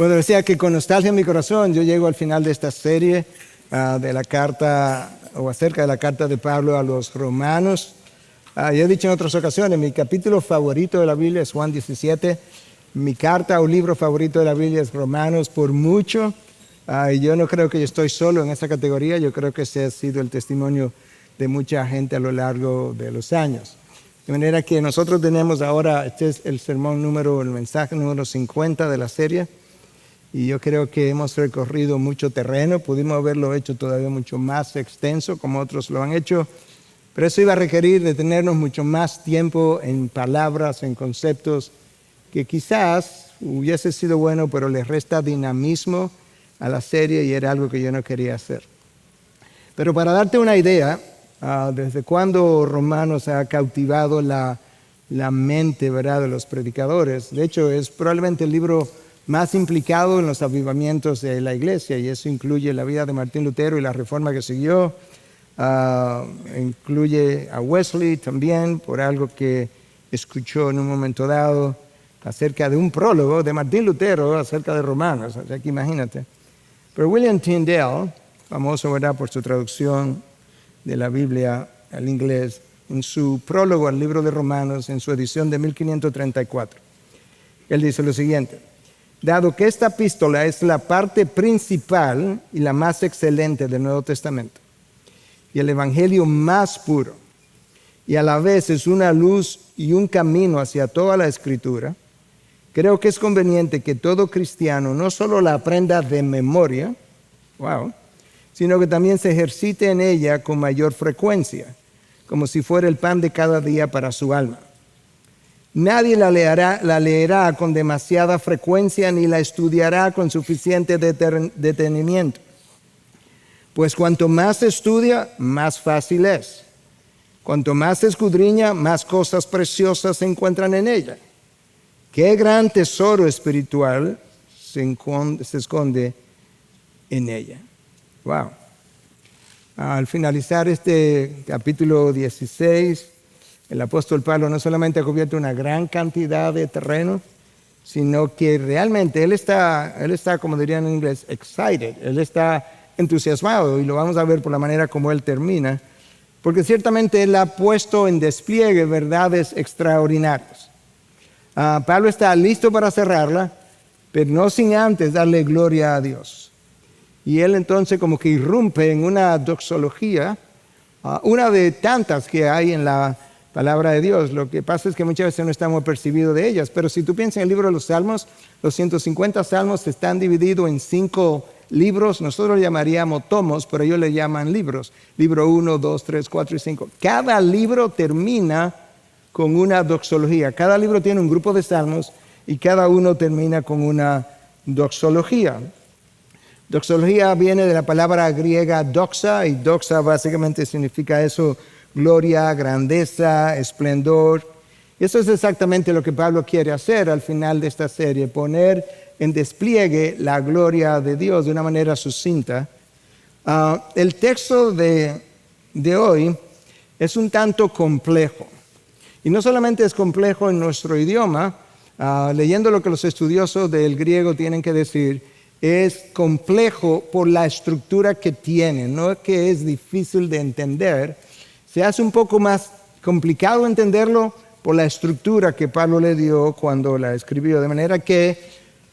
Bueno, decía que con nostalgia en mi corazón yo llego al final de esta serie de la carta, o acerca de la carta de Pablo a los romanos. Yo he dicho en otras ocasiones, mi capítulo favorito de la Biblia es Juan 17, mi carta o libro favorito de la Biblia es Romanos por mucho, y yo no creo que yo estoy solo en esa categoría, yo creo que ese ha sido el testimonio de mucha gente a lo largo de los años. De manera que nosotros tenemos ahora, este es el mensaje número 50 de la serie, y yo creo que hemos recorrido mucho terreno, pudimos haberlo hecho todavía mucho más extenso como otros lo han hecho, pero eso iba a requerir de tenernos mucho más tiempo en palabras, en conceptos, que quizás hubiese sido bueno, pero le resta dinamismo a la serie y era algo que yo no quería hacer. Pero para darte una idea, desde cuándo Romanos ha cautivado la mente, ¿verdad?, de los predicadores. De hecho, es probablemente el libro más implicado en los avivamientos de la iglesia, y eso incluye la vida de Martín Lutero y la reforma que siguió. Incluye a Wesley también, por algo que escuchó en un momento dado acerca de un prólogo de Martín Lutero acerca de Romanos, o sea que imagínate. Pero William Tyndale, famoso, ¿verdad?, por su traducción de la Biblia al inglés, en su prólogo al libro de Romanos, en su edición de 1534, él dice lo siguiente: dado que esta epístola es la parte principal y la más excelente del Nuevo Testamento, y el evangelio más puro, y a la vez es una luz y un camino hacia toda la Escritura, creo que es conveniente que todo cristiano no solo la aprenda de memoria, sino que también se ejercite en ella con mayor frecuencia, como si fuera el pan de cada día para su alma. Nadie la leerá con demasiada frecuencia ni la estudiará con suficiente detenimiento, pues cuanto más se estudia, más fácil es. Cuanto más se escudriña, más cosas preciosas se encuentran en ella. Qué gran tesoro espiritual se esconde en ella. Wow. Al finalizar este capítulo 16, el apóstol Pablo no solamente ha cubierto una gran cantidad de terreno, sino que realmente él está, como dirían en inglés, excited. Él está entusiasmado, y lo vamos a ver por la manera como él termina, porque ciertamente él ha puesto en despliegue verdades extraordinarias. Pablo está listo para cerrarla, pero no sin antes darle gloria a Dios. Y él entonces como que irrumpe en una doxología, una de tantas que hay en la palabra de Dios. Lo que pasa es que muchas veces no estamos percibidos de ellas, pero si tú piensas en el libro de los Salmos, los 150 salmos están divididos en 5 libros. Nosotros le llamaríamos tomos, pero ellos le llaman libros. Libro 1, 2, 3, 4 y 5. Cada libro termina con una doxología. Cada libro tiene un grupo de salmos y cada uno termina con una doxología. Doxología viene de la palabra griega doxa, y doxa básicamente significa eso: gloria, grandeza, esplendor. Eso es exactamente lo que Pablo quiere hacer al final de esta serie, poner en despliegue la gloria de Dios de una manera sucinta. El texto de hoy es un tanto complejo, y no solamente es complejo en nuestro idioma. Leyendo lo que los estudiosos del griego tienen que decir, es complejo por la estructura que tiene, no es que es difícil de entender. Se hace un poco más complicado entenderlo por la estructura que Pablo le dio cuando la escribió. De manera que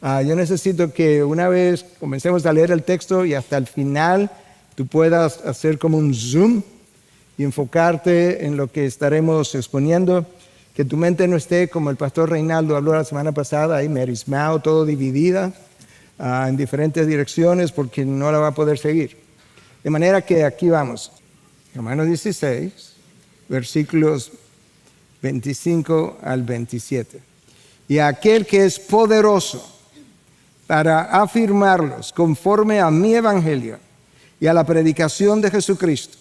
yo necesito que una vez comencemos a leer el texto y hasta el final tú puedas hacer como un zoom y enfocarte en lo que estaremos exponiendo. Que tu mente no esté como el pastor Reinaldo habló la semana pasada, ahí merismado, todo dividida en diferentes direcciones, porque no la va a poder seguir. De manera que aquí vamos. Romanos 16, versículos 25 al 27. Y aquel que es poderoso para afirmarlos conforme a mi evangelio y a la predicación de Jesucristo,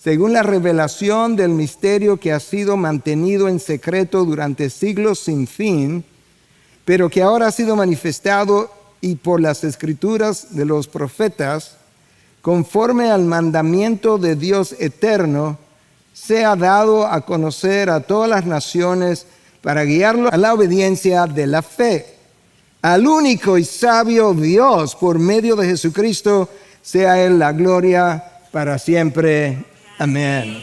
según la revelación del misterio que ha sido mantenido en secreto durante siglos sin fin, pero que ahora ha sido manifestado y por las escrituras de los profetas, conforme al mandamiento de Dios eterno, sea dado a conocer a todas las naciones para guiarlo a la obediencia de la fe, al único y sabio Dios, por medio de Jesucristo, sea Él la gloria para siempre. Amén.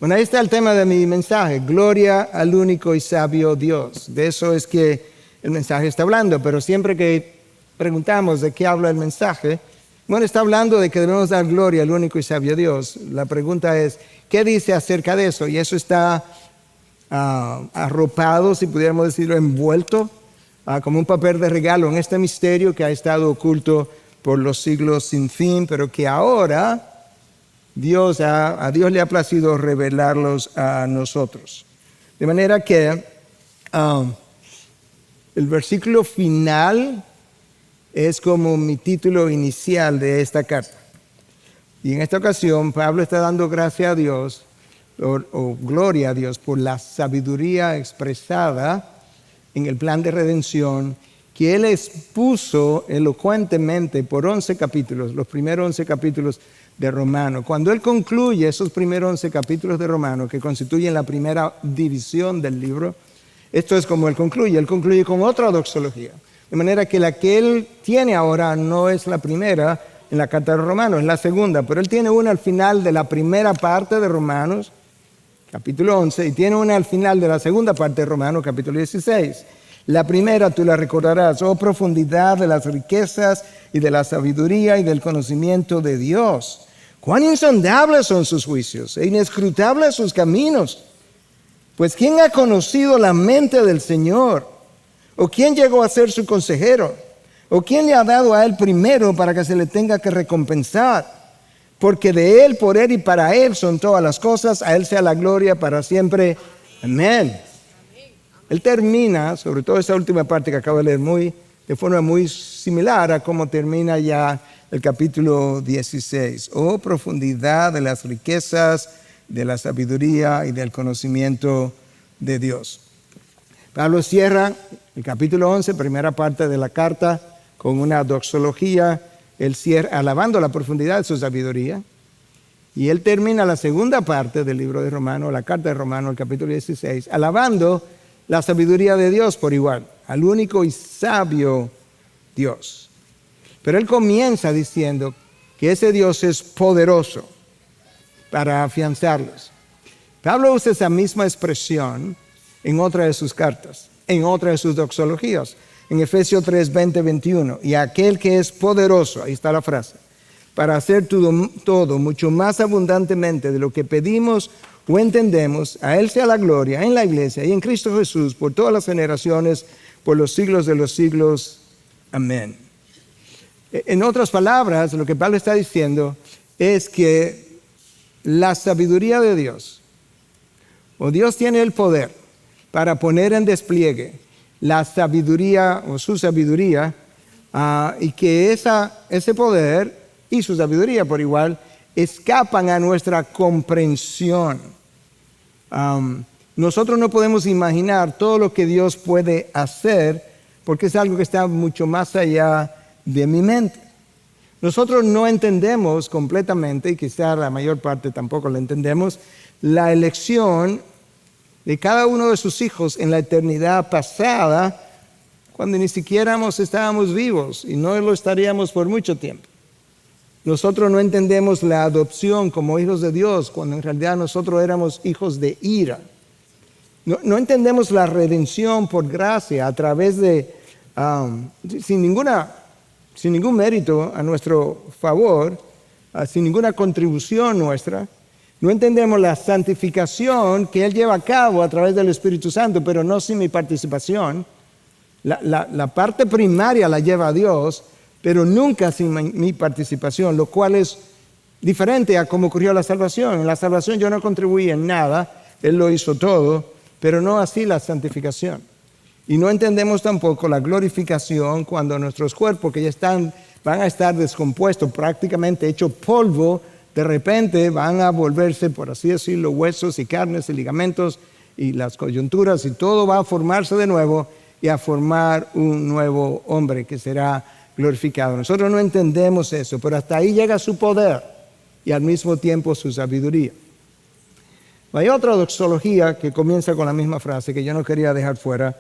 Bueno, ahí está el tema de mi mensaje, gloria al único y sabio Dios. De eso es que el mensaje está hablando, pero siempre que preguntamos de qué habla el mensaje, bueno, está hablando de que debemos dar gloria al único y sabio Dios. La pregunta es, ¿qué dice acerca de eso? Y eso está arropado, si pudiéramos decirlo, envuelto como un papel de regalo en este misterio que ha estado oculto por los siglos sin fin, pero que ahora a Dios le ha placido revelarlos a nosotros. De manera que el versículo final es como mi título inicial de esta carta. Y en esta ocasión Pablo está dando gracias a Dios, o gloria a Dios, por la sabiduría expresada en el plan de redención que Él expuso elocuentemente por 11 capítulos, los primeros 11 capítulos de Romanos. Cuando Él concluye esos primeros 11 capítulos de Romanos, que constituyen la primera división del libro, esto es como Él concluye con otra doxología. De manera que la que Él tiene ahora no es la primera en la carta de Romanos, es la segunda, pero Él tiene una al final de la primera parte de Romanos, capítulo 11, y tiene una al final de la segunda parte de Romanos, capítulo 16. La primera tú la recordarás, oh profundidad de las riquezas y de la sabiduría y del conocimiento de Dios. Cuán insondables son sus juicios e inescrutables sus caminos. Pues ¿quién ha conocido la mente del Señor? ¿O quién llegó a ser su consejero? ¿O quién le ha dado a Él primero para que se le tenga que recompensar? Porque de Él, por Él y para Él son todas las cosas, a Él sea la gloria para siempre. Amén. Él termina, sobre todo esta última parte que acabo de leer, de forma muy similar a cómo termina ya el capítulo 16. Oh, profundidad de las riquezas, de la sabiduría y del conocimiento de Dios. Pablo cierra el capítulo 11, primera parte de la carta, con una doxología. Él cierra alabando la profundidad de su sabiduría. Y él termina la segunda parte del libro de Romanos, la carta de Romanos, el capítulo 16, alabando la sabiduría de Dios por igual, al único y sabio Dios. Pero él comienza diciendo que ese Dios es poderoso para afianzarlos. Pablo usa esa misma expresión en otra de sus cartas, en otra de sus doxologías, en Efesios 3, 20, 21. Y aquel que es poderoso, ahí está la frase, para hacer todo mucho más abundantemente de lo que pedimos o entendemos, a Él sea la gloria en la iglesia y en Cristo Jesús por todas las generaciones, por los siglos de los siglos. Amén. En otras palabras, lo que Pablo está diciendo es que la sabiduría de Dios, o Dios tiene el poder para poner en despliegue la sabiduría o su sabiduría, y que ese poder y su sabiduría por igual escapan a nuestra comprensión. Nosotros no podemos imaginar todo lo que Dios puede hacer porque es algo que está mucho más allá de mi mente. Nosotros no entendemos completamente, y quizá la mayor parte tampoco la entendemos, la elección de cada uno de sus hijos en la eternidad pasada, cuando ni siquiera estábamos vivos y no lo estaríamos por mucho tiempo. Nosotros no entendemos la adopción como hijos de Dios, cuando en realidad nosotros éramos hijos de ira. No entendemos la redención por gracia a través de, sin ningún mérito a nuestro favor, sin ninguna contribución nuestra. No entendemos la santificación que Él lleva a cabo a través del Espíritu Santo, pero no sin mi participación. La parte primaria la lleva a Dios, pero nunca sin mi participación, lo cual es diferente a cómo ocurrió la salvación. En la salvación yo no contribuí en nada, Él lo hizo todo, pero no así la santificación. Y no entendemos tampoco la glorificación cuando nuestros cuerpos, que ya van a estar descompuestos, prácticamente hechos polvo, de repente van a volverse, por así decirlo, huesos y carnes y ligamentos y las coyunturas, y todo va a formarse de nuevo y a formar un nuevo hombre que será glorificado. Nosotros no entendemos eso, pero hasta ahí llega su poder y al mismo tiempo su sabiduría. Hay otra doxología que comienza con la misma frase que yo no quería dejar fuera,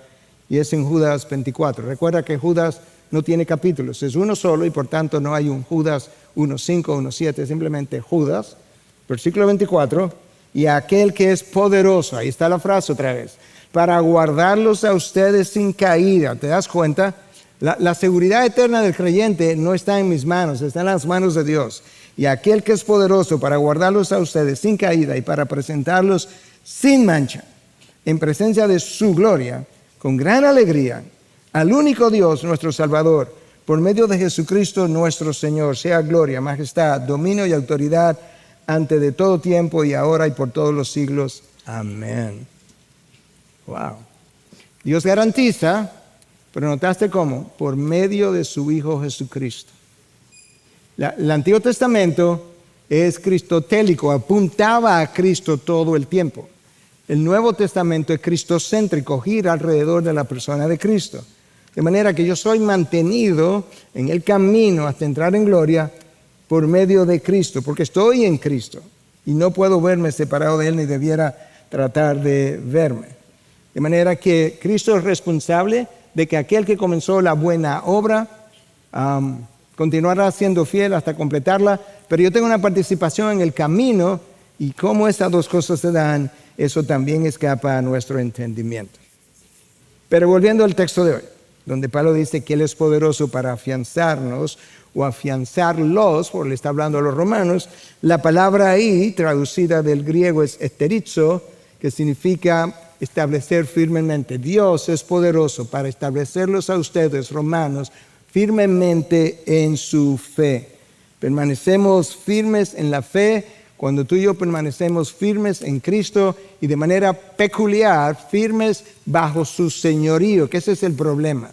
y es en Judas 24. Recuerda que Judas no tiene capítulos, es uno solo y por tanto no hay un Judas 1.5, 1.7, simplemente Judas, versículo 24, y aquel que es poderoso, ahí está la frase otra vez, para guardarlos a ustedes sin caída. ¿Te das cuenta? La seguridad eterna del creyente no está en mis manos, está en las manos de Dios. Y aquel que es poderoso para guardarlos a ustedes sin caída y para presentarlos sin mancha, en presencia de su gloria, con gran alegría, al único Dios, nuestro Salvador, por medio de Jesucristo nuestro Señor, sea gloria, majestad, dominio y autoridad antes de todo tiempo y ahora y por todos los siglos. Amén. Wow. Dios garantiza, pero ¿notaste cómo? Por medio de su Hijo Jesucristo. El Antiguo Testamento es cristotélico, apuntaba a Cristo todo el tiempo. El Nuevo Testamento es cristocéntrico, gira alrededor de la persona de Cristo. De manera que yo soy mantenido en el camino hasta entrar en gloria por medio de Cristo, porque estoy en Cristo y no puedo verme separado de Él ni debiera tratar de verme. De manera que Cristo es responsable de que aquel que comenzó la buena obra continuará siendo fiel hasta completarla, pero yo tengo una participación en el camino y cómo estas dos cosas se dan, eso también escapa a nuestro entendimiento. Pero volviendo al texto de hoy, donde Pablo dice que Él es poderoso para afianzarnos o afianzarlos, porque le está hablando a los romanos, la palabra ahí, traducida del griego, es esterizo, que significa establecer firmemente. Dios es poderoso para establecerlos a ustedes, romanos, firmemente en su fe. Permanecemos firmes en la fe cuando tú y yo permanecemos firmes en Cristo y de manera peculiar firmes bajo su señorío, que ese es el problema.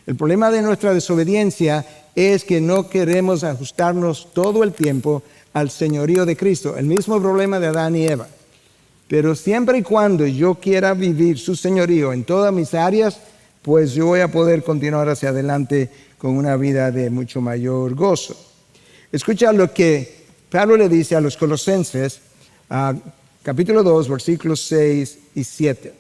El problema de nuestra desobediencia es que no queremos ajustarnos todo el tiempo al señorío de Cristo. El mismo problema de Adán y Eva. Pero siempre y cuando yo quiera vivir su señorío en todas mis áreas, pues yo voy a poder continuar hacia adelante con una vida de mucho mayor gozo. Escucha lo que Pablo le dice a los Colosenses, capítulo 2, versículos 6 y 7.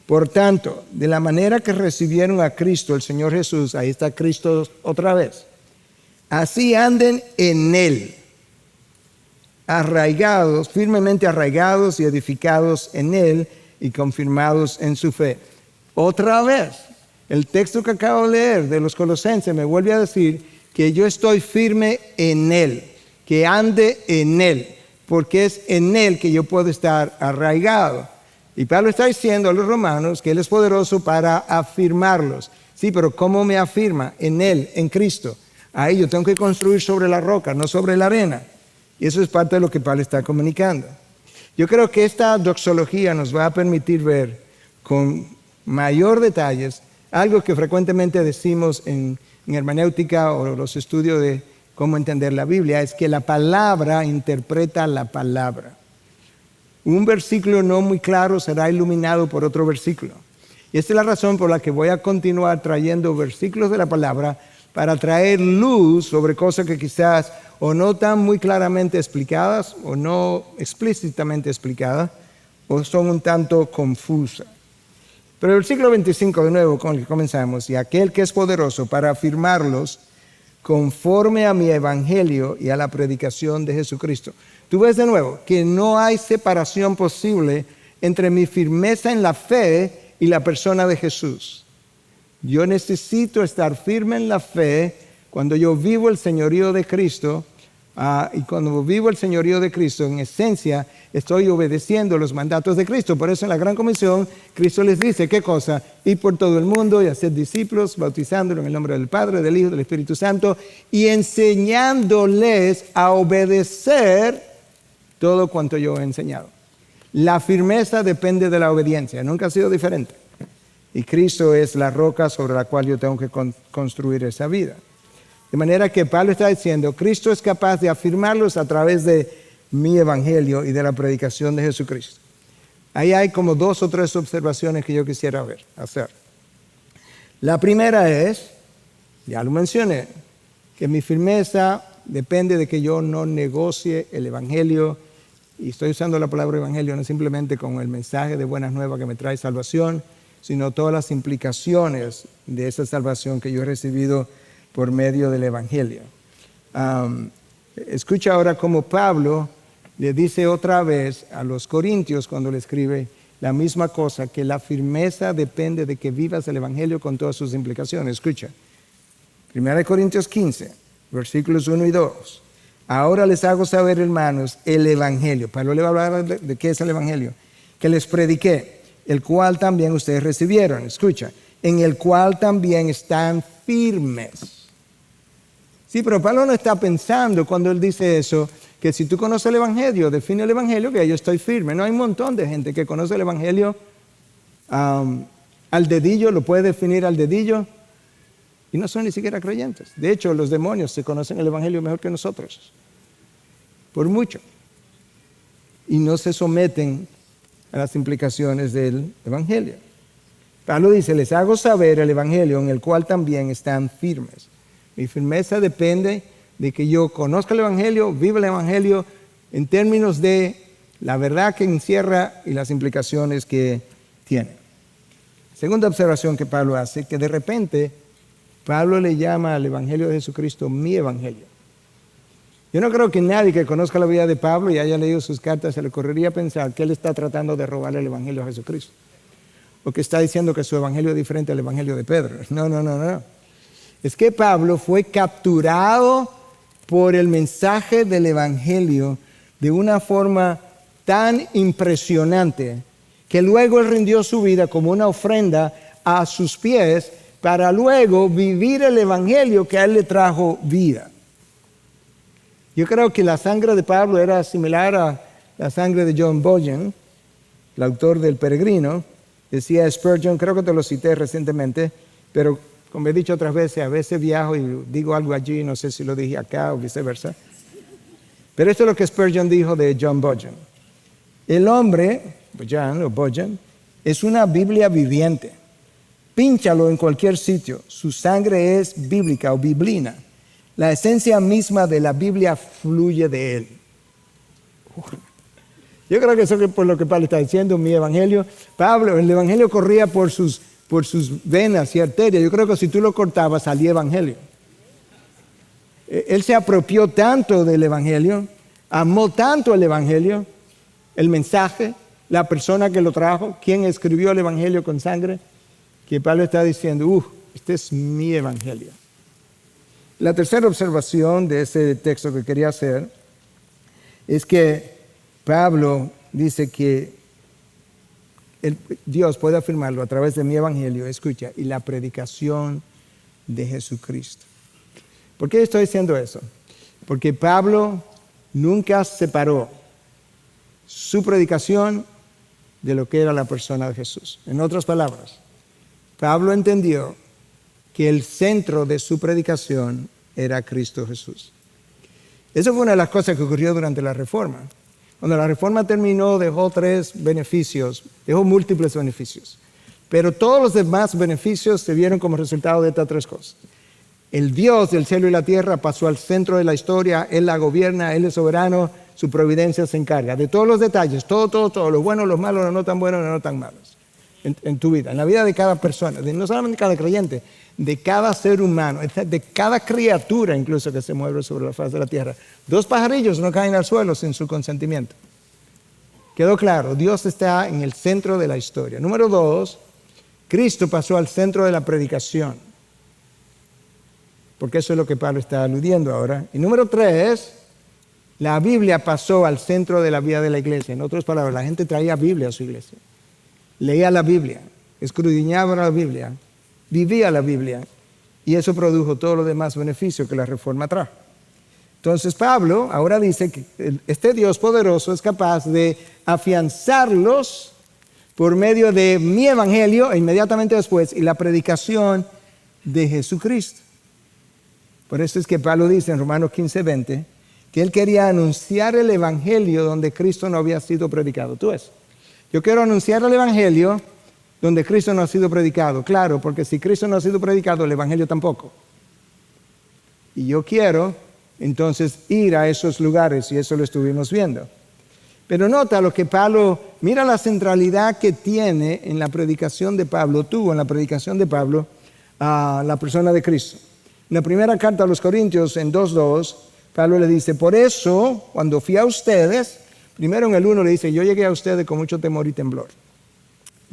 Por tanto, de la manera que recibieron a Cristo, el Señor Jesús, ahí está Cristo otra vez, así anden en Él, arraigados, firmemente arraigados y edificados en Él y confirmados en su fe. Otra vez, el texto que acabo de leer de los Colosenses me vuelve a decir que yo estoy firme en Él, que ande en Él, porque es en Él que yo puedo estar arraigado. Y Pablo está diciendo a los romanos que Él es poderoso para afirmarlos. Sí, pero ¿cómo me afirma? En Él, en Cristo. Ahí yo tengo que construir sobre la roca, no sobre la arena. Y eso es parte de lo que Pablo está comunicando. Yo creo que esta doxología nos va a permitir ver con mayor detalles algo que frecuentemente decimos en hermenéutica o los estudios de cómo entender la Biblia, es que la palabra interpreta la palabra. Un versículo no muy claro será iluminado por otro versículo. Y esta es la razón por la que voy a continuar trayendo versículos de la palabra para traer luz sobre cosas que quizás o no están muy claramente explicadas o no explícitamente explicadas o son un tanto confusas. Pero el versículo 25 de nuevo con el que comenzamos, y aquel que es poderoso para afirmarlos conforme a mi evangelio y a la predicación de Jesucristo. Tú ves de nuevo que no hay separación posible entre mi firmeza en la fe y la persona de Jesús. Yo necesito estar firme en la fe cuando yo vivo el señorío de Cristo. Y cuando vivo el señorío de Cristo, en esencia, estoy obedeciendo los mandatos de Cristo. Por eso en la Gran Comisión, Cristo les dice, ¿qué cosa? Ir por todo el mundo y hacer discípulos, bautizándolos en el nombre del Padre, del Hijo y del Espíritu Santo, y enseñándoles a obedecer todo cuanto yo he enseñado. La firmeza depende de la obediencia, nunca ha sido diferente. Y Cristo es la roca sobre la cual yo tengo que construir esa vida. De manera que Pablo está diciendo, Cristo es capaz de afirmarlos a través de mi evangelio y de la predicación de Jesucristo. Ahí hay como 2 o 3 observaciones que yo quisiera hacer. La primera es, ya lo mencioné, que mi firmeza depende de que yo no negocie el evangelio. Y estoy usando la palabra evangelio no simplemente con el mensaje de buenas nuevas que me trae salvación, sino todas las implicaciones de esa salvación que yo he recibido por medio del Evangelio. Escucha ahora cómo Pablo le dice otra vez a los corintios cuando le escribe la misma cosa, que la firmeza depende de que vivas el Evangelio con todas sus implicaciones. Escucha, 1 Corintios 15, versículos 1 y 2. Ahora les hago saber, hermanos, el Evangelio. Pablo le va a hablar de qué es el Evangelio. Que les prediqué, el cual también ustedes recibieron. Escucha, en el cual también están firmes. Sí, pero Pablo no está pensando cuando él dice eso, que si tú conoces el Evangelio, define el Evangelio, que yo estoy firme. No, hay un montón de gente que conoce el Evangelio al dedillo, lo puede definir al dedillo, y no son ni siquiera creyentes. De hecho, los demonios se conocen el Evangelio mejor que nosotros, por mucho. Y no se someten a las implicaciones del Evangelio. Pablo dice, les hago saber el Evangelio en el cual también están firmes. Mi firmeza depende de que yo conozca el Evangelio, viva el Evangelio en términos de la verdad que encierra y las implicaciones que tiene. Segunda observación que Pablo hace, que de repente Pablo le llama al Evangelio de Jesucristo mi Evangelio. Yo no creo que nadie que conozca la vida de Pablo y haya leído sus cartas se le ocurriría pensar que él está tratando de robarle el Evangelio a Jesucristo, o que está diciendo que su Evangelio es diferente al Evangelio de Pedro. No. Es que Pablo fue capturado por el mensaje del Evangelio de una forma tan impresionante que luego él rindió su vida como una ofrenda a sus pies para luego vivir el Evangelio que a él le trajo vida. Yo creo que la sangre de Pablo era similar a la sangre de John Bunyan, el autor del Peregrino. Decía Spurgeon, creo que te lo cité recientemente, pero como he dicho otras veces, a veces viajo y digo algo allí, no sé si lo dije acá o viceversa. Pero esto es lo que Spurgeon dijo de John Bunyan. El hombre, Bunyan, es una Biblia viviente. Pínchalo en cualquier sitio. Su sangre es bíblica o biblina. La esencia misma de la Biblia fluye de él. Yo creo que eso es por lo que Pablo está diciendo, mi Evangelio. Pablo, el Evangelio corría por sus venas y arterias. Yo creo que si tú lo cortabas, salía Evangelio. Él se apropió tanto del Evangelio, amó tanto el Evangelio, el mensaje, la persona que lo trajo, quien escribió el Evangelio con sangre, que Pablo está diciendo, este es mi Evangelio. La tercera observación de ese texto que quería hacer es que Pablo dice que Dios puede afirmarlo a través de mi Evangelio, escucha, y la predicación de Jesucristo. ¿Por qué estoy diciendo eso? Porque Pablo nunca separó su predicación de lo que era la persona de Jesús. En otras palabras, Pablo entendió que el centro de su predicación era Cristo Jesús. Eso fue una de las cosas que ocurrió durante la Reforma. Cuando la Reforma terminó, dejó múltiples beneficios. Pero todos los demás beneficios se vieron como resultado de estas tres cosas. El Dios del cielo y la tierra pasó al centro de la historia, Él la gobierna, Él es soberano, su providencia se encarga de todos los detalles, todo, los buenos, los malos, los no tan buenos, los no tan malos, en tu vida, en la vida de cada persona, no solamente de cada creyente, de cada ser humano, de cada criatura incluso que se mueve sobre la faz de la tierra. 2 pajarillos no caen al suelo sin su consentimiento. Quedó claro, Dios está en el centro de la historia. Número 2, Cristo pasó al centro de la predicación, porque eso es lo que Pablo está aludiendo ahora. Y número 3, la Biblia pasó al centro de la vida de la iglesia. En otras palabras, la gente traía Biblia a su iglesia, leía la Biblia, escudriñaba la Biblia, vivía la Biblia, y eso produjo todos los demás beneficios que la Reforma trajo. Entonces Pablo ahora dice que este Dios poderoso es capaz de afianzarlos por medio de mi Evangelio e inmediatamente después y la predicación de Jesucristo. Por eso es que Pablo dice en Romanos 15:20 que él quería anunciar el Evangelio donde Cristo no había sido predicado. Tú ves, yo quiero anunciar el Evangelio donde Cristo no ha sido predicado. Claro, porque si Cristo no ha sido predicado, el Evangelio tampoco. Y yo quiero entonces ir a esos lugares, y eso lo estuvimos viendo. Pero nota lo que Pablo, mira la centralidad que tiene en la predicación de Pablo, tuvo en la predicación de Pablo a la persona de Cristo. En la primera carta a los Corintios, en 2:2, Pablo le dice, por eso, cuando fui a ustedes, primero en el 1 le dice, yo llegué a ustedes con mucho temor y temblor.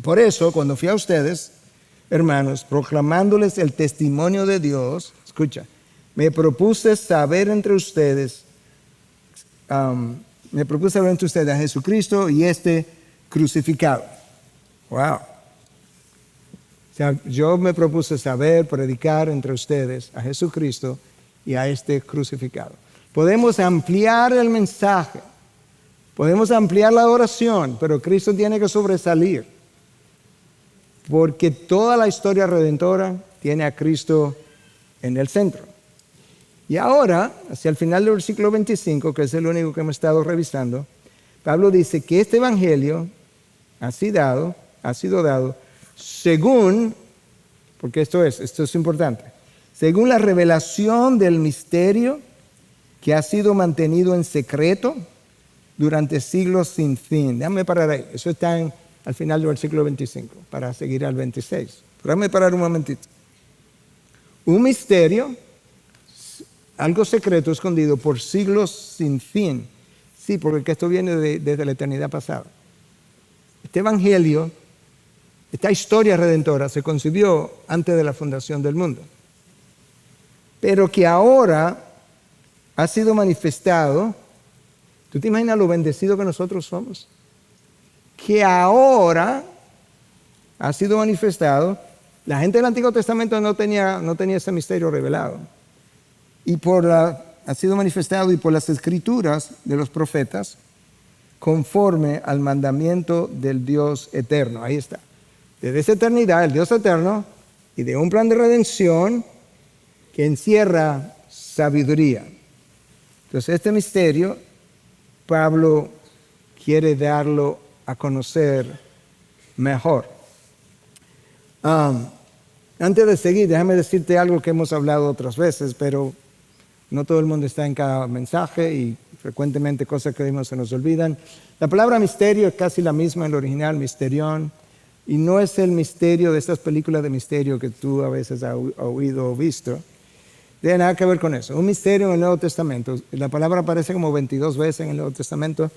Por eso, cuando fui a ustedes, hermanos, proclamándoles el testimonio de Dios, escucha, me propuse saber entre ustedes a Jesucristo y este crucificado. Wow. O sea, yo me propuse saber, predicar entre ustedes a Jesucristo y a este crucificado. Podemos ampliar el mensaje, podemos ampliar la oración, pero Cristo tiene que sobresalir, porque toda la historia redentora tiene a Cristo en el centro. Y ahora, hacia el final del versículo 25, que es el único que hemos estado revisando, Pablo dice que este evangelio ha sido dado según, porque esto es importante, según la revelación del misterio que ha sido mantenido en secreto durante siglos sin fin. Déjame parar ahí, eso está al final del versículo 25, para seguir al 26. Pero déjame parar un momentito. Un misterio, algo secreto, escondido por siglos sin fin. Sí, porque esto viene desde la eternidad pasada. Este evangelio, esta historia redentora se concibió antes de la fundación del mundo, pero que ahora ha sido manifestado. ¿Tú te imaginas lo bendecido que nosotros somos? Que ahora ha sido manifestado. La gente del Antiguo Testamento no tenía ese misterio revelado. Y ha sido manifestado y por las escrituras de los profetas, conforme al mandamiento del Dios eterno. Ahí está. Desde esa eternidad, el Dios eterno, y de un plan de redención que encierra sabiduría. Entonces, este misterio, Pablo quiere darlo a conocer mejor. Antes de seguir, déjame decirte algo que hemos hablado otras veces, pero no todo el mundo está en cada mensaje y frecuentemente cosas que se nos olvidan. La palabra misterio es casi la misma en el original, misterión, y no es el misterio de estas películas de misterio que tú a veces has oído o visto. No tiene nada que ver con eso. Un misterio en el Nuevo Testamento, la palabra aparece como 22 veces en el Nuevo Testamento,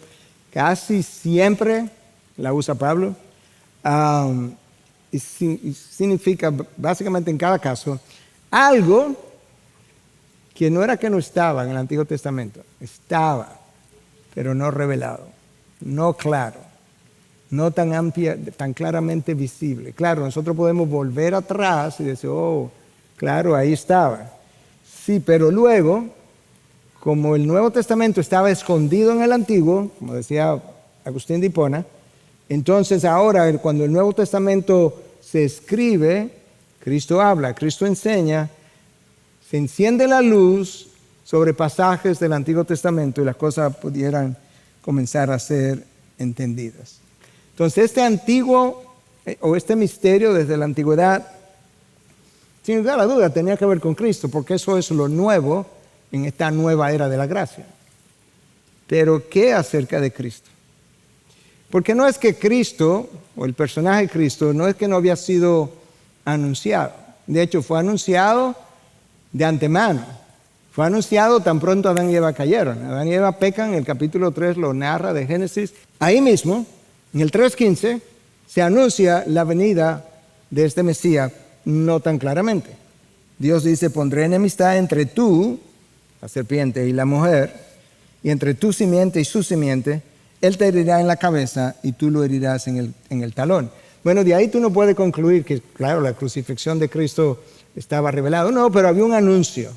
casi siempre la usa Pablo, y significa básicamente en cada caso algo que no era que no estaba en el Antiguo Testamento, estaba, pero no revelado, no claro, no tan amplia, tan claramente visible. Claro, nosotros podemos volver atrás y decir, oh, claro, ahí estaba. Sí, pero luego, como el Nuevo Testamento estaba escondido en el Antiguo, como decía Agustín de Hipona, entonces ahora cuando el Nuevo Testamento se escribe, Cristo habla, Cristo enseña, se enciende la luz sobre pasajes del Antiguo Testamento y las cosas pudieran comenzar a ser entendidas. Entonces este antiguo o este misterio desde la antigüedad, sin lugar a duda, tenía que ver con Cristo, porque eso es lo nuevo en esta nueva era de la gracia. Pero ¿qué acerca de Cristo? Porque no es que Cristo, o el personaje de Cristo, no es que no había sido anunciado. De hecho, fue anunciado de antemano. Fue anunciado tan pronto Adán y Eva cayeron. Adán y Eva pecan, en el capítulo 3 lo narra de Génesis. Ahí mismo, en el 3:15, se anuncia la venida de este Mesías, no tan claramente. Dios dice, pondré enemistad entre tú, la serpiente, y la mujer, y entre tu simiente y su simiente. Él te herirá en la cabeza y tú lo herirás en el talón. Bueno, de ahí tú no puedes concluir que, claro, la crucifixión de Cristo estaba revelado. No, pero había un anuncio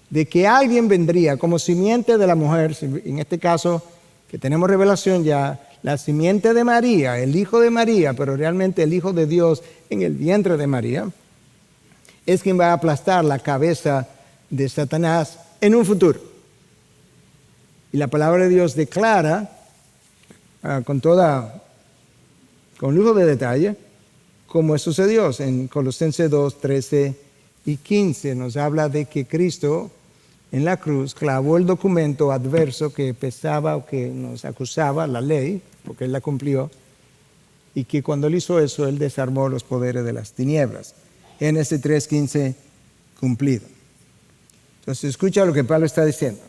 de que alguien vendría como simiente de la mujer, en este caso, que tenemos revelación ya, la simiente de María, el hijo de María, pero realmente el hijo de Dios en el vientre de María, es quien va a aplastar la cabeza de Satanás en un futuro. Y la palabra de Dios declara con lujo de detalle cómo eso sucedió. En Colosenses 2, 13 y 15 nos habla de que Cristo en la cruz, clavó el documento adverso que pesaba o que nos acusaba, la ley, porque Él la cumplió, y que cuando Él hizo eso, Él desarmó los poderes de las tinieblas. Génesis 3:15, cumplido. Entonces escucha lo que Pablo está diciendo.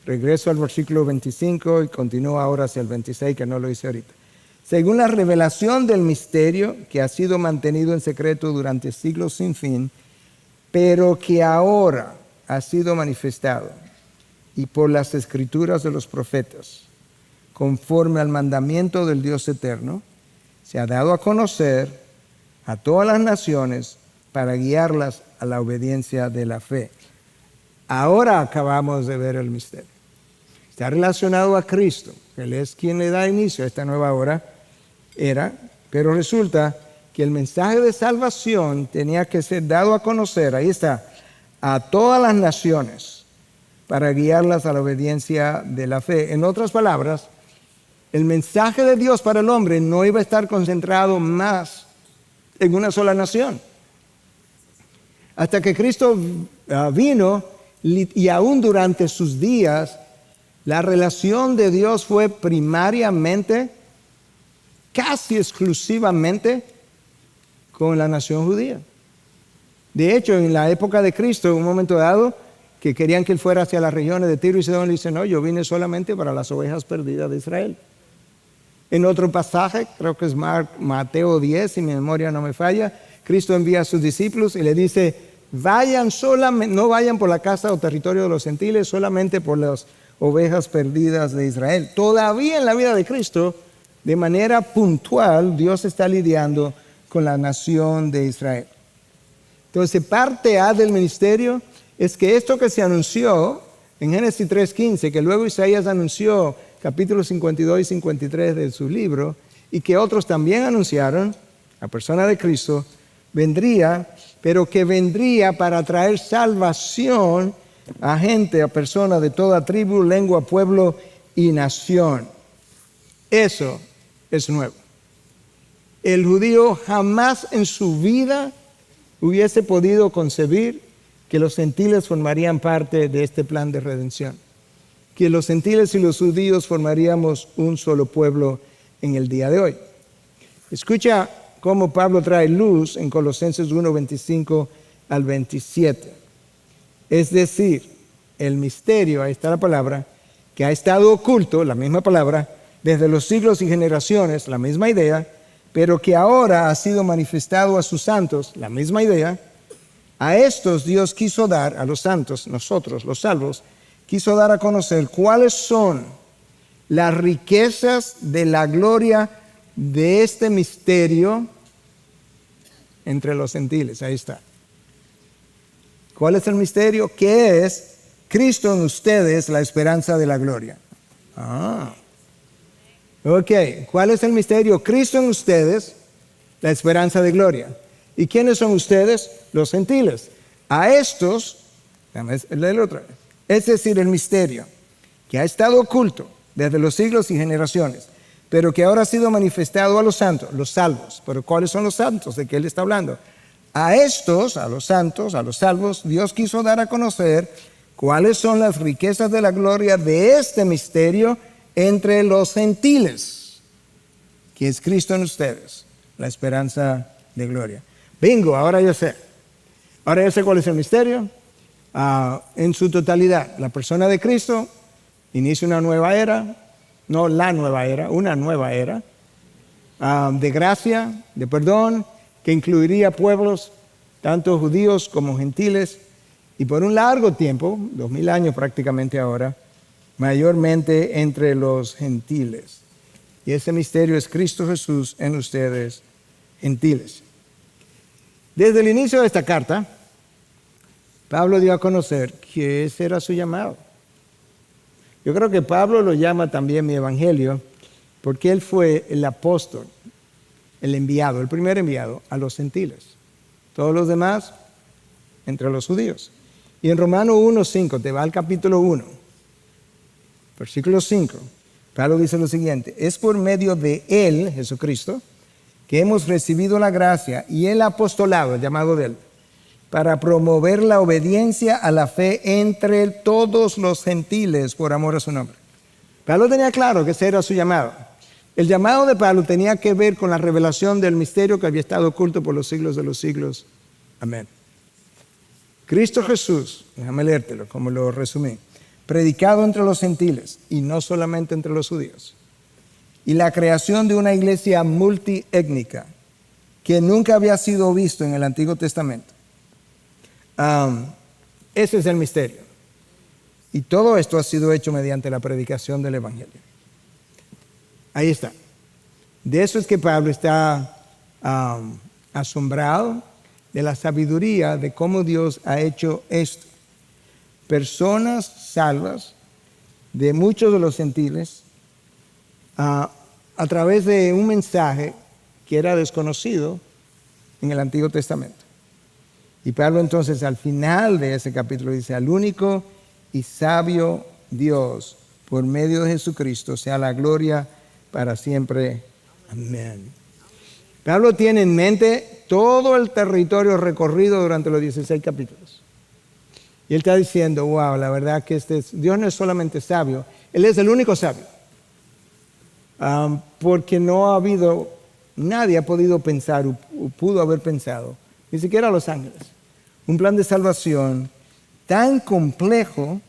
Regreso al versículo 25 y continúo ahora hacia el 26, que no lo hice ahorita. Según la revelación del misterio que ha sido mantenido en secreto durante siglos sin fin, pero que ahora ha sido manifestado y por las escrituras de los profetas, conforme al mandamiento del Dios eterno, se ha dado a conocer a todas las naciones para guiarlas a la obediencia de la fe. Ahora acabamos de ver el misterio. Está relacionado a Cristo. Él es quien le da inicio a esta nueva era, pero resulta que el mensaje de salvación tenía que ser dado a conocer, ahí está, a todas las naciones para guiarlas a la obediencia de la fe. En otras palabras, el mensaje de Dios para el hombre no iba a estar concentrado más en una sola nación. Hasta que Cristo vino y aún durante sus días, la relación de Dios fue primariamente, casi exclusivamente, con la nación judía. De hecho, en la época de Cristo, en un momento dado, que querían que Él fuera hacia las regiones de Tiro y Sidón, le dice, no, yo vine solamente para las ovejas perdidas de Israel. En otro pasaje, creo que es Mateo 10, si mi memoria no me falla, Cristo envía a sus discípulos y le dice, vayan solamente, no vayan por la casa o territorio de los gentiles, solamente por las ovejas perdidas de Israel. Todavía en la vida de Cristo, de manera puntual, Dios está lidiando con la nación de Israel. Entonces, parte A del ministerio es que esto que se anunció en Génesis 3:15, que luego Isaías anunció, capítulos 52 y 53 de su libro, y que otros también anunciaron, la persona de Cristo, vendría, pero que vendría para traer salvación a gente, a personas de toda tribu, lengua, pueblo y nación. Eso es nuevo. El judío jamás en su vida hubiese podido concebir que los gentiles formarían parte de este plan de redención, que los gentiles y los judíos formaríamos un solo pueblo en el día de hoy. Escucha cómo Pablo trae luz en Colosenses 1, 25 al 27. Es decir, el misterio, ahí está la palabra, que ha estado oculto, la misma palabra, desde los siglos y generaciones, la misma idea, pero que ahora ha sido manifestado a sus santos, la misma idea. A estos Dios quiso dar, a los santos, nosotros, los salvos, quiso dar a conocer cuáles son las riquezas de la gloria de este misterio entre los gentiles. Ahí está. ¿Cuál es el misterio? ¿Qué es? Cristo en ustedes, la esperanza de la gloria. Ok, ¿cuál es el misterio? Cristo en ustedes, la esperanza de gloria. ¿Y quiénes son ustedes? Los gentiles. A estos, léelo otra vez. Es decir, el misterio que ha estado oculto desde los siglos y generaciones, pero que ahora ha sido manifestado a los santos, los salvos. ¿Pero cuáles son los santos de que Él está hablando? A estos, a los santos, a los salvos, Dios quiso dar a conocer cuáles son las riquezas de la gloria de este misterio entre los gentiles, que es Cristo en ustedes, la esperanza de gloria. Bingo, ahora yo sé. Ahora yo sé cuál es el misterio. En su totalidad, la persona de Cristo inicia una nueva era, no la nueva era, una nueva era de gracia, de perdón, que incluiría pueblos, tanto judíos como gentiles, y por un largo tiempo, 2000 años prácticamente ahora, mayormente entre los gentiles. Y ese misterio es Cristo Jesús en ustedes, gentiles. Desde el inicio de esta carta, Pablo dio a conocer que ese era su llamado. Yo creo que Pablo lo llama también mi evangelio, porque él fue el apóstol, el enviado, el primer enviado a los gentiles. Todos los demás, entre los judíos. Y en Romanos 1:5, te va al capítulo 1, versículo 5, Pablo dice lo siguiente: es por medio de Él, Jesucristo, que hemos recibido la gracia y el apostolado, el llamado de Él, para promover la obediencia a la fe entre todos los gentiles por amor a su nombre. Pablo tenía claro que ese era su llamado. El llamado de Pablo tenía que ver con la revelación del misterio que había estado oculto por los siglos de los siglos. Amén. Cristo Jesús, déjame leértelo como lo resumí, predicado entre los gentiles y no solamente entre los judíos. Y la creación de una iglesia multiétnica que nunca había sido visto en el Antiguo Testamento. Ese es el misterio. Y todo esto ha sido hecho mediante la predicación del Evangelio. Ahí está. De eso es que Pablo está asombrado de la sabiduría de cómo Dios ha hecho esto. Personas salvas de muchos de los gentiles a través de un mensaje que era desconocido en el Antiguo Testamento. Y Pablo entonces al final de ese capítulo dice: al único y sabio Dios, por medio de Jesucristo, sea la gloria para siempre. Amén. Pablo tiene en mente todo el territorio recorrido durante los 16 capítulos. Y él está diciendo: wow, la verdad que Dios no es solamente sabio, Él es el único sabio. Porque no ha habido, nadie ha podido pensar o pudo haber pensado, ni siquiera los ángeles, un plan de salvación tan complejo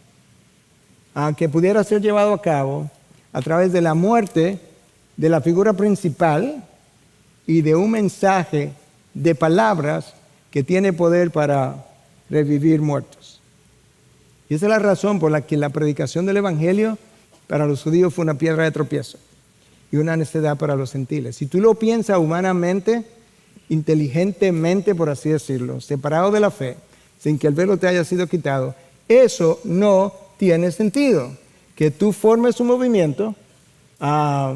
que pudiera ser llevado a cabo a través de la muerte de la figura principal y de un mensaje de palabras que tiene poder para revivir muertos. Y esa es la razón por la que la predicación del Evangelio para los judíos fue una piedra de tropiezo y una necedad para los gentiles. Si tú lo piensas humanamente, inteligentemente, por así decirlo, separado de la fe, sin que el velo te haya sido quitado, eso no tiene sentido. Que tú formes un movimiento a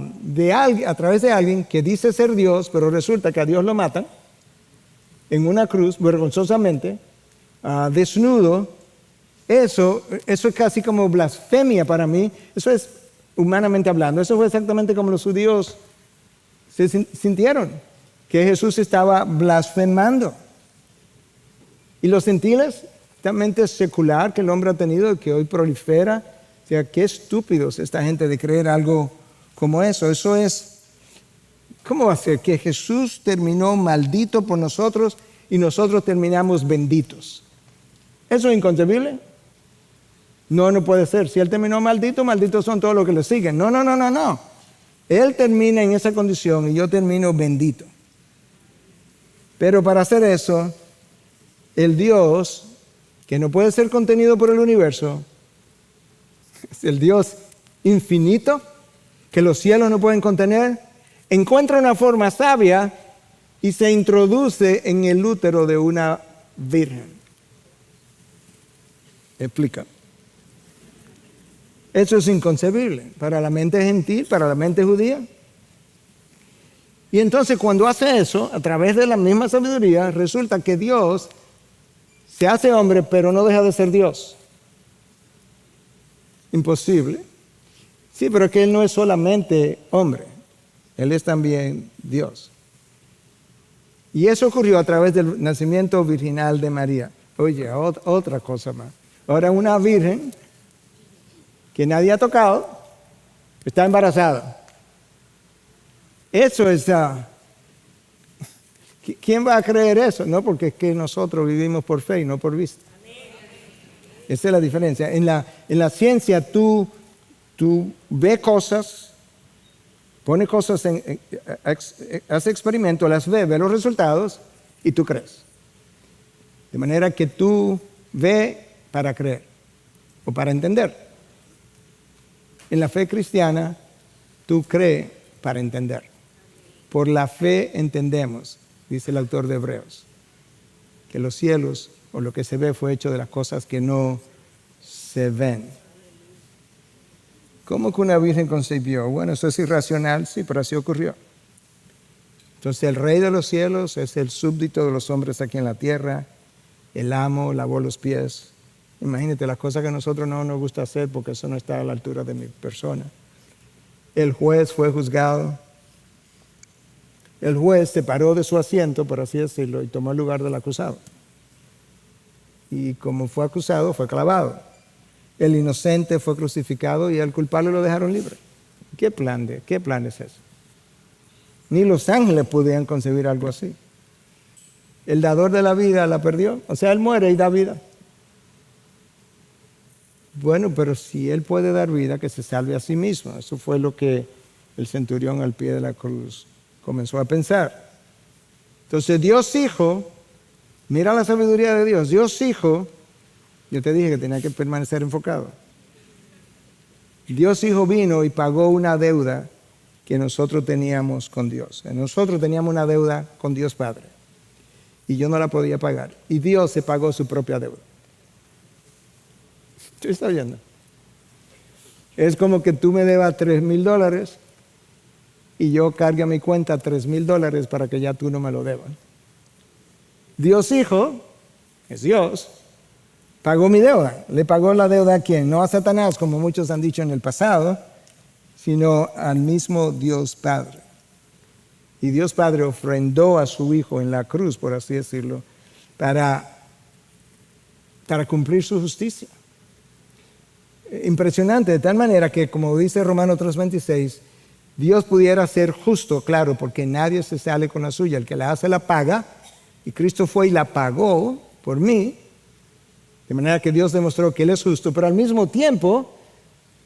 través de alguien que dice ser Dios, pero resulta que a Dios lo matan en una cruz, vergonzosamente, desnudo. Eso es casi como blasfemia para mí. Eso es humanamente hablando. Eso fue exactamente como los judíos se sintieron, que Jesús estaba blasfemando. Y los gentiles, esta mente secular que el hombre ha tenido, que hoy prolifera, o sea, qué estúpidos esta gente de creer algo como eso. Eso es, ¿cómo va a ser? Que Jesús terminó maldito por nosotros y nosotros terminamos benditos. ¿Eso es inconcebible? No puede ser. Si Él terminó maldito, malditos son todos los que le siguen. No. Él termina en esa condición y yo termino bendito. Pero para hacer eso, el Dios, que no puede ser contenido por el universo, es el Dios infinito, que los cielos no pueden contener, encuentra una forma sabia y se introduce en el útero de una virgen. Explica. Eso es inconcebible para la mente gentil, para la mente judía. Y entonces cuando hace eso, a través de la misma sabiduría, resulta que Dios se hace hombre, pero no deja de ser Dios. Imposible. Sí, pero es que Él no es solamente hombre, Él es también Dios. Y eso ocurrió a través del nacimiento virginal de María. Oye, otra cosa más. Ahora una virgen que nadie ha tocado está embarazada. Eso es... ¿Quién va a creer eso? No, porque es que nosotros vivimos por fe y no por vista. Esa es la diferencia. En la ciencia tú ves cosas, pones cosas, haces experimentos, las ves los resultados y tú crees. De manera que tú ves para creer o para entender. En la fe cristiana, tú crees para entender. Por la fe entendemos, dice el autor de Hebreos, que los cielos o lo que se ve fue hecho de las cosas que no se ven. ¿Cómo que una virgen concibió? Bueno, eso es irracional, sí, pero así ocurrió. Entonces el rey de los cielos es el súbdito de los hombres aquí en la tierra, el amo lavó los pies. Imagínate las cosas que a nosotros no nos gusta hacer porque eso no está a la altura de mi persona. El juez fue juzgado. El juez se paró de su asiento, por así decirlo, y tomó el lugar del acusado. y como fue acusado, fue clavado. El inocente fue crucificado y el culpable lo dejaron libre. ¿Qué plan es ese? Ni los ángeles podían concebir algo así. El dador de la vida la perdió, o sea, él muere y da vida. Bueno, pero si él puede dar vida, que se salve a sí mismo. Eso fue lo que el centurión al pie de la cruz comenzó a pensar. Entonces Dios Hijo, mira la sabiduría de Dios. Dios Hijo, yo te dije que tenía que permanecer enfocado. Dios Hijo vino y pagó una deuda que nosotros teníamos con Dios. Nosotros teníamos una deuda con Dios Padre y yo no la podía pagar. Y Dios se pagó su propia deuda. ¿Tú estás viendo? Es como que tú me debas $3,000 y yo cargue a mi cuenta $3,000 para que ya tú no me lo debas. Dios Hijo, es Dios, pagó mi deuda. ¿Le pagó la deuda a quién? No a Satanás, como muchos han dicho en el pasado, sino al mismo Dios Padre. Y Dios Padre ofrendó a su Hijo en la cruz, por así decirlo, para cumplir su justicia. Impresionante, de tal manera que, como dice Romanos 3:26, Dios pudiera ser justo, claro, porque nadie se sale con la suya. El que la hace la paga, y Cristo fue y la pagó por mí, de manera que Dios demostró que Él es justo, pero al mismo tiempo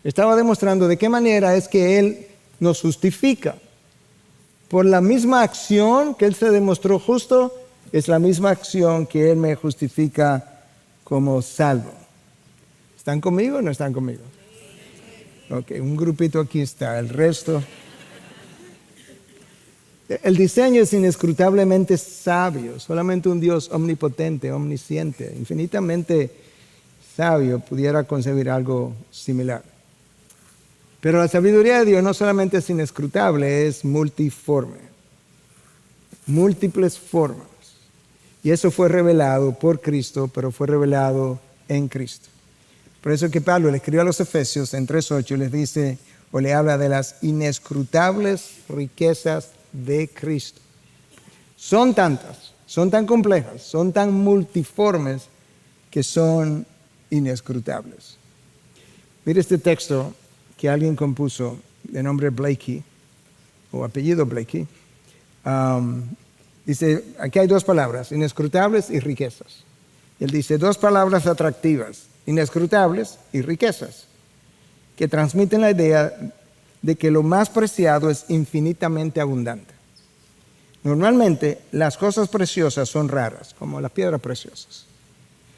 estaba demostrando de qué manera es que Él nos justifica. Por la misma acción que Él se demostró justo, es la misma acción que Él me justifica como salvo. ¿Están conmigo o no están conmigo? Ok, un grupito aquí está, el resto. El diseño es inescrutablemente sabio. Solamente un Dios omnipotente, omnisciente, infinitamente sabio pudiera concebir algo similar. Pero la sabiduría de Dios no solamente es inescrutable, es multiforme. Múltiples formas. Y eso fue revelado por Cristo, pero fue revelado en Cristo. Por eso que Pablo le escribió a los Efesios en 3:8 y les dice, o le habla de las inescrutables riquezas de Cristo. Son tantas, son tan complejas, son tan multiformes que son inescrutables. Mire este texto que alguien compuso de nombre Blakey, o apellido Blakey. Dice, aquí hay dos palabras, inescrutables y riquezas. Él dice, dos palabras atractivas, inescrutables y riquezas, que transmiten la idea de que lo más preciado es infinitamente abundante. Normalmente las cosas preciosas son raras, como las piedras preciosas.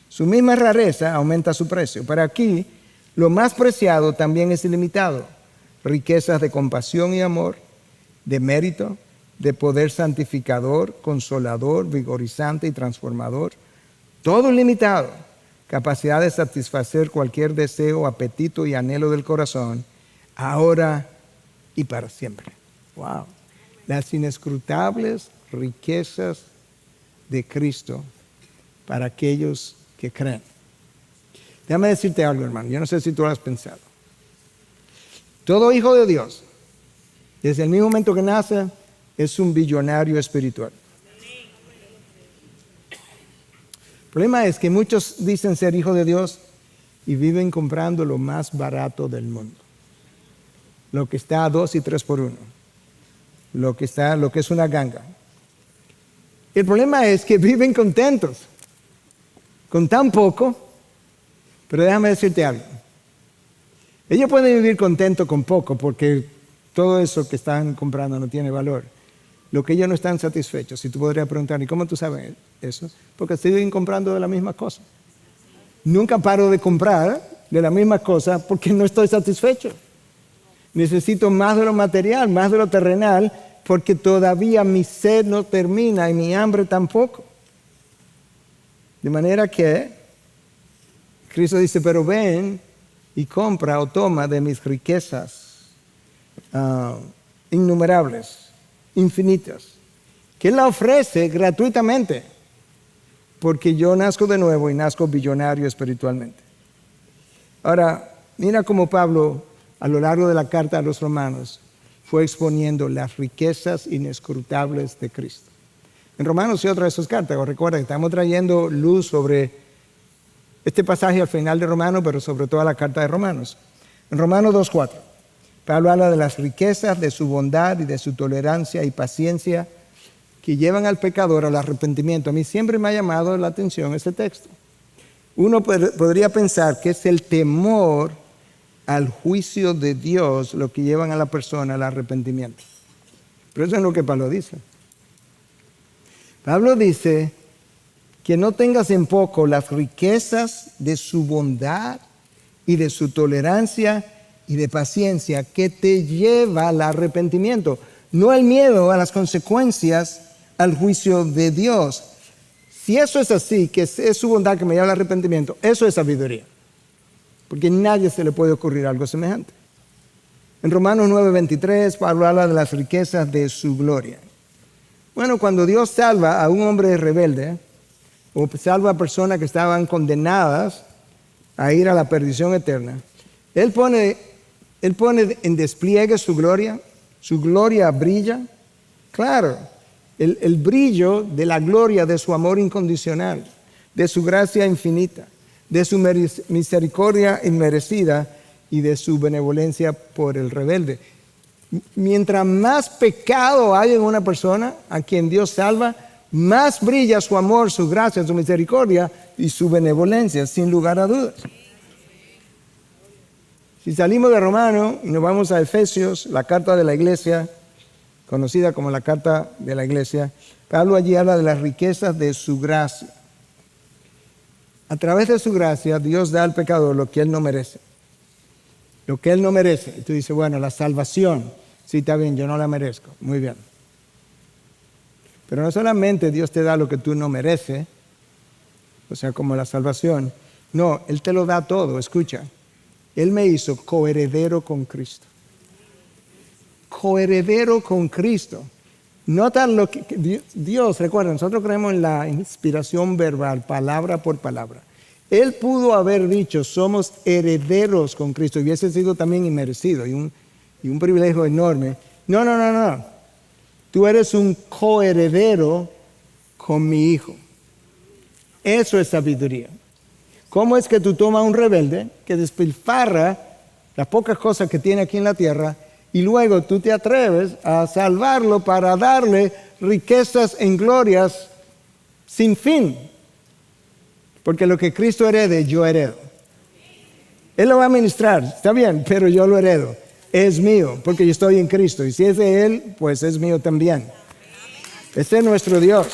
Su misma rareza aumenta su precio, pero aquí lo más preciado también es ilimitado. Riquezas de compasión y amor, de mérito, de poder santificador, consolador, vigorizante y transformador. Todo ilimitado. Capacidad de satisfacer cualquier deseo, apetito y anhelo del corazón, ahora y para siempre. Wow. Las inescrutables riquezas de Cristo para aquellos que creen. Déjame decirte algo, hermano. Yo no sé si tú lo has pensado. Todo hijo de Dios, desde el mismo momento que nace, es un billonario espiritual. El problema es que muchos dicen ser hijos de Dios y viven comprando lo más barato del mundo. Lo que está a 2 y 3 por 1. Lo que es una ganga. El problema es que viven contentos con tan poco, pero déjame decirte algo. Ellos pueden vivir contentos con poco porque todo eso que están comprando no tiene valor. Lo que ellos no están satisfechos, si tú podrías preguntar, ¿y cómo tú sabes eso? Porque siguen comprando de la misma cosa. Nunca paro de comprar de la misma cosa porque no estoy satisfecho. Necesito más de lo material, más de lo terrenal, porque todavía mi sed no termina y mi hambre tampoco. De manera que Cristo dice, pero ven y compra o toma de mis riquezas innumerables, infinitas, que Él la ofrece gratuitamente, porque yo nazco de nuevo y nazco billonario espiritualmente. Ahora, mira cómo Pablo, a lo largo de la carta a los romanos, fue exponiendo las riquezas inescrutables de Cristo. En Romanos y otras de sus cartas, recuerda que estamos trayendo luz sobre este pasaje al final de Romanos, pero sobre todo la carta de Romanos. En Romanos 2:4, Pablo habla de las riquezas de su bondad y de su tolerancia y paciencia que llevan al pecador al arrepentimiento. A mí siempre me ha llamado la atención ese texto. Uno podría pensar que es el temor al juicio de Dios lo que llevan a la persona al arrepentimiento. Pero eso es lo que Pablo dice. Pablo dice que no tengas en poco las riquezas de su bondad y de su tolerancia y de paciencia que te lleva al arrepentimiento. No el miedo a las consecuencias, al juicio de Dios. Si eso es así, que es su bondad que me lleva al arrepentimiento, eso es sabiduría. Porque a nadie se le puede ocurrir algo semejante. En Romanos 9:23, Pablo habla de las riquezas de su gloria. Bueno, cuando Dios salva a un hombre rebelde, o salva a personas que estaban condenadas a ir a la perdición eterna, Él pone en despliegue su gloria brilla. Claro, el brillo de la gloria de su amor incondicional, de su gracia infinita, de su misericordia inmerecida y de su benevolencia por el rebelde. Mientras más pecado hay en una persona a quien Dios salva, más brilla su amor, su gracia, su misericordia y su benevolencia, sin lugar a dudas. Si salimos de Romanos y nos vamos a Efesios, la carta de la iglesia, conocida como la carta de la iglesia, Pablo allí habla de las riquezas de su gracia. A través de su gracia, Dios da al pecador lo que él no merece. Lo que él no merece. Y tú dices, bueno, la salvación, sí, está bien, yo no la merezco. Muy bien. Pero no solamente Dios te da lo que tú no mereces, o sea, como la salvación. No, Él te lo da todo, escucha. Él me hizo coheredero con Cristo. Coheredero con Cristo. Nota lo que Dios, recuerda, nosotros creemos en la inspiración verbal, palabra por palabra. Él pudo haber dicho, somos herederos con Cristo, y hubiese sido también inmerecido y un privilegio enorme. No. Tú eres un coheredero con mi Hijo. Eso es sabiduría. ¿Cómo es que tú tomas a un rebelde que despilfarra las pocas cosas que tiene aquí en la tierra y luego tú te atreves a salvarlo para darle riquezas en glorias sin fin? Porque lo que Cristo herede, yo heredo. Él lo va a administrar, está bien, pero yo lo heredo. Es mío, porque yo estoy en Cristo. Y si es de Él, pues es mío también. Este es nuestro Dios.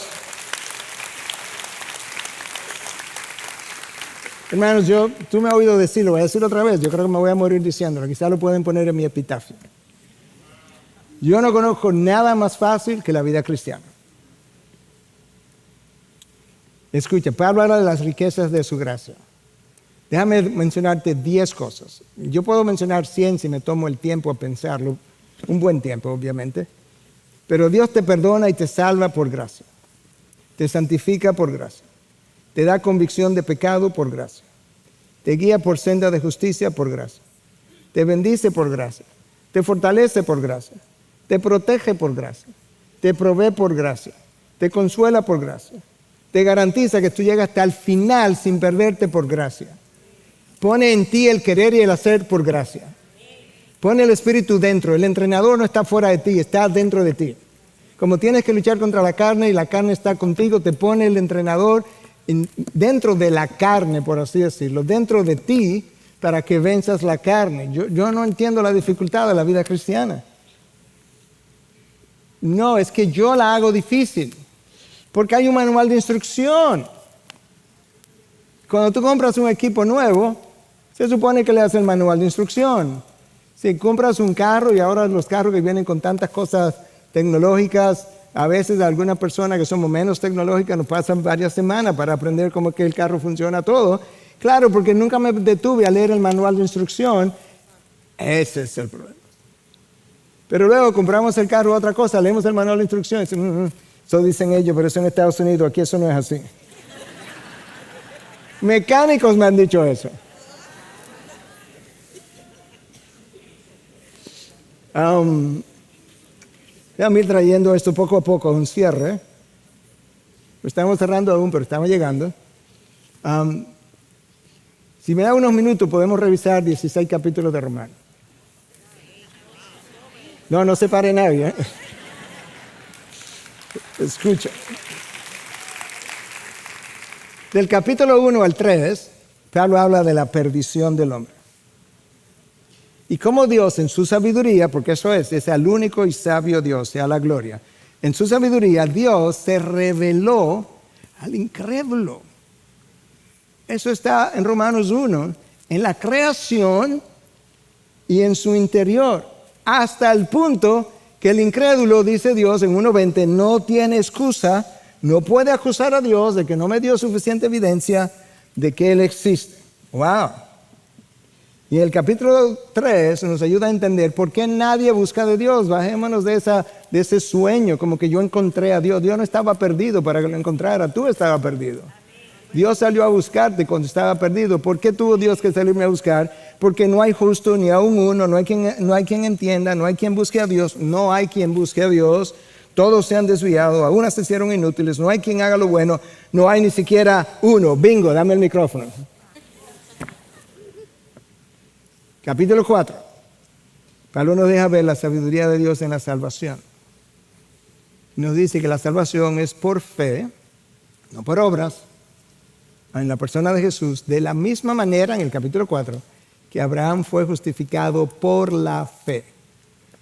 Hermanos, tú me has oído decirlo, voy a decirlo otra vez. Yo creo que me voy a morir diciéndolo. Quizás lo pueden poner en mi epitafio. Yo no conozco nada más fácil que la vida cristiana. Escucha, Pablo habla de las riquezas de su gracia. Déjame mencionarte 10 cosas. Yo puedo mencionar 100 si me tomo el tiempo a pensarlo. Un buen tiempo, obviamente. Pero Dios te perdona y te salva por gracia. Te santifica por gracia. Te da convicción de pecado por gracia. Te guía por senda de justicia por gracia. Te bendice por gracia. Te fortalece por gracia. Te protege por gracia. Te provee por gracia. Te consuela por gracia. Te garantiza que tú llegas hasta el final sin perderte por gracia. Pone en ti el querer y el hacer por gracia. Pone el espíritu dentro. El entrenador no está fuera de ti, está dentro de ti. Como tienes que luchar contra la carne y la carne está contigo, te pone el entrenador dentro de la carne, por así decirlo, dentro de ti para que venzas la carne. Yo no entiendo la dificultad de la vida cristiana. No, es que yo la hago difícil. Porque hay un manual de instrucción. Cuando tú compras un equipo nuevo, se supone que le haces el manual de instrucción. Si compras un carro, y ahora los carros que vienen con tantas cosas tecnológicas, a veces algunas personas que somos menos tecnológicas nos pasan varias semanas para aprender cómo que el carro funciona todo. Claro, porque nunca me detuve a leer el manual de instrucción. Ese es el problema. Pero luego compramos el carro, otra cosa, leemos el manual de instrucción y decimos, eso dicen ellos, pero eso en Estados Unidos, aquí eso no es así. Mecánicos me han dicho eso. Déjame ir trayendo esto poco a poco a un cierre. Lo estamos cerrando aún, pero estamos llegando. Si me da unos minutos, podemos revisar 16 capítulos de Romanos. No se pare nadie, ¿eh? Escucha. Del capítulo 1 al 3, Pablo habla de la perdición del hombre. Y cómo Dios en su sabiduría, porque eso es al único y sabio Dios, sea la gloria. En su sabiduría, Dios se reveló al incrédulo. Eso está en Romanos 1, en la creación y en su interior. Hasta el punto que el incrédulo, dice Dios en 1:20, no tiene excusa, no puede acusar a Dios de que no me dio suficiente evidencia de que Él existe. ¡Wow! Y el capítulo 3 nos ayuda a entender por qué nadie busca de Dios. Bajémonos de ese sueño, como que yo encontré a Dios. Dios no estaba perdido para que lo encontrara, tú estabas perdido. Dios salió a buscarte cuando estaba perdido. ¿Por qué tuvo Dios que salirme a buscar? Porque no hay justo ni aún uno, no hay quien entienda, no hay quien busque a Dios, no hay quien busque a Dios. Todos se han desviado, algunas se hicieron inútiles, no hay quien haga lo bueno, no hay ni siquiera uno. Bingo, dame el micrófono. Capítulo 4. Pablo nos deja ver la sabiduría de Dios en la salvación. Nos dice que la salvación es por fe, no por obras, en la persona de Jesús, de la misma manera en el capítulo 4, que Abraham fue justificado por la fe.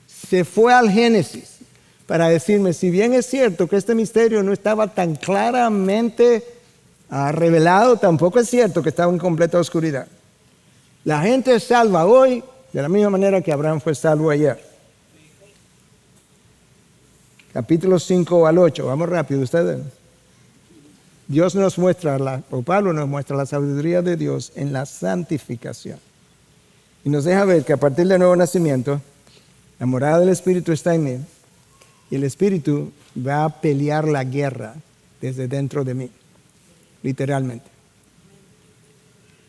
Se fue al Génesis para decirme, si bien es cierto que este misterio no estaba tan claramente revelado, tampoco es cierto que estaba en completa oscuridad. La gente es salva hoy de la misma manera que Abraham fue salvo ayer. Capítulos 5 al 8, vamos rápido ustedes. Dios nos muestra, o Pablo nos muestra la sabiduría de Dios en la santificación. Y nos deja ver que a partir del nuevo nacimiento, la morada del Espíritu está en mí. Y el Espíritu va a pelear la guerra desde dentro de mí, literalmente.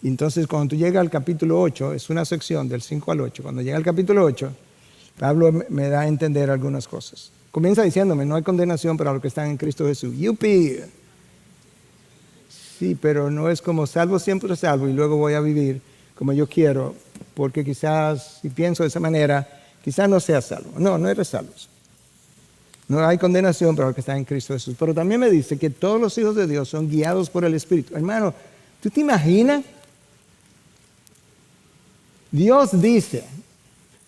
Y entonces cuando tú llegas al capítulo 8, es una sección del 5 al 8, cuando llega al capítulo 8, Pablo me da a entender algunas cosas. Comienza diciéndome, no hay condenación para los que están en Cristo Jesús. ¡Yupi! Sí, pero no es como salvo siempre salvo y luego voy a vivir como yo quiero, porque quizás, si pienso de esa manera, quizás no sea salvo. No eres salvo. No hay condenación para los que están en Cristo Jesús. Pero también me dice que todos los hijos de Dios son guiados por el Espíritu. Hermano, ¿tú te imaginas? Dios dice,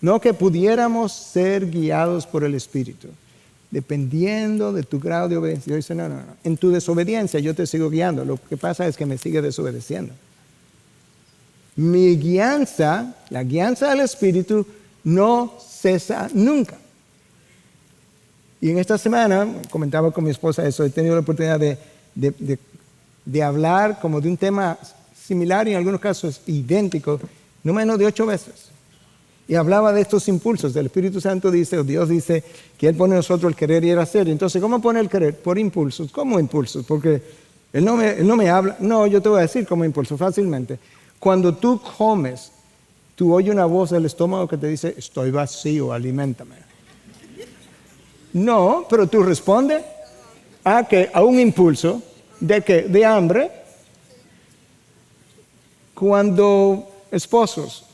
no que pudiéramos ser guiados por el Espíritu, dependiendo de tu grado de obediencia. Dios dice, no. En tu desobediencia yo te sigo guiando. Lo que pasa es que me sigue desobedeciendo. Mi guianza, la guianza del Espíritu, no cesa nunca. Y en esta semana, comentaba con mi esposa eso, he tenido la oportunidad de hablar como de un tema similar y en algunos casos idéntico, no menos de 8 veces. Y hablaba de estos impulsos. El Espíritu Santo dice, o Dios dice, que Él pone en nosotros el querer y el hacer. Entonces, ¿cómo pone el querer? Por impulsos. ¿Cómo impulsos? Porque Él no me habla. No, yo te voy a decir cómo impulso, fácilmente. Cuando tú comes, tú oyes una voz del estómago que te dice, estoy vacío, aliméntame. No, pero tú respondes a un impulso de hambre. Cuando esposos